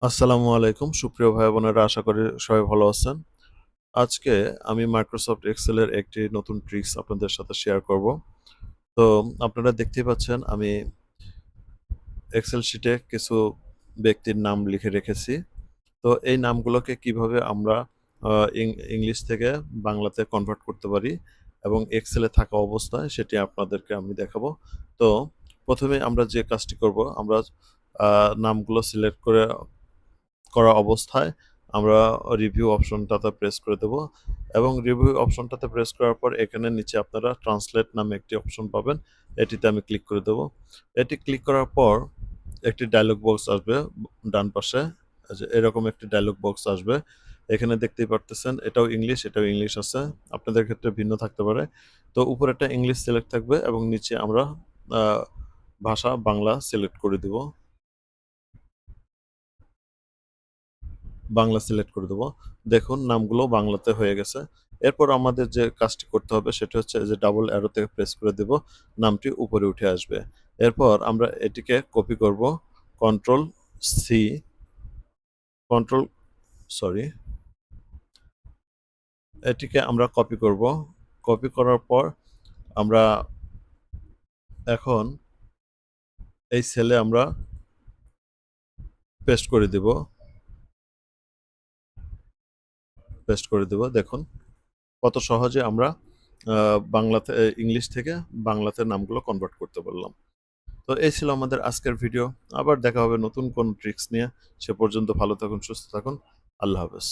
আসসালামু আলাইকুম সুপ্রিয় ভাই বোনেরা, আশা করি সবাই ভালো আছেন। আজকে আমি মাইক্রোসফট এক্সেলের একটি নতুন ট্রিক্স আপনাদের সাথে শেয়ার করব। তো আপনারা দেখতেই পাচ্ছেন আমি এক্সেল শিটে কিছু ব্যক্তির নাম লিখে রেখেছি। তো এই নামগুলোকে কিভাবে আমরা ইংলিশ থেকে বাংলাতে কনভার্ট করতে পারি এবং এক্সেলে থাকা অবস্থায় সেটি আপনাদেরকে আমি দেখাবো। তো প্রথমে আমরা যে কাজটি করব, আমরা নামগুলো সিলেক্ট করা অবস্থায় আমরা রিভিউ অপশনটাতে প্রেস করে দেব এবং রিভিউ অপশনটাতে প্রেস করার পর এখানে নিচে আপনারা ট্রান্সলেট নামে একটি অপশন পাবেন। এটিতে আমি ক্লিক করে দেব। এটি ক্লিক করার পর একটি ডায়লগ বক্স আসবে ডান পাশে। এই যে এরকম একটি ডায়লগ বক্স আসবে। এখানে দেখতেই পারতেছেন এটাও ইংলিশ আছে। আপনাদের ক্ষেত্রে ভিন্ন থাকতে পারে। তো উপরেরটা ইংলিশ সিলেক্ট থাকবে এবং নিচে আমরা আ ভাষা বাংলা সিলেক্ট করে দিব। বাংলা সিলেক্ট করে দেব। দেখুন নামগুলো বাংলাতে হয়ে গেছে। এরপর আমাদের যে কাজটি করতে হবে সেটা হচ্ছে যে ডাবল অ্যারোতে প্রেস করে দেব। নামটি উপরে উঠে আসবে। এরপর আমরা এটিকে কপি করব। কন্ট্রোল সি, কন্ট্রোল সরি, এটিকে আমরা কপি করব। কপি করার পর আমরা এখন এই সেলে আমরা পেস্ট করে দিব। দেখুন কত সহজে আমরা বাংলাতে ইংলিশ থেকে বাংলাতে নামগুলো কনভার্ট করতে পারলাম। তো এই ছিল আমাদের আজকের ভিডিও। আবার দেখা হবে নতুন কোন ট্রিক্স নিয়ে। সে পর্যন্ত ভালো থাকুন, সুস্থ থাকুন। আল্লাহ হাফেজ।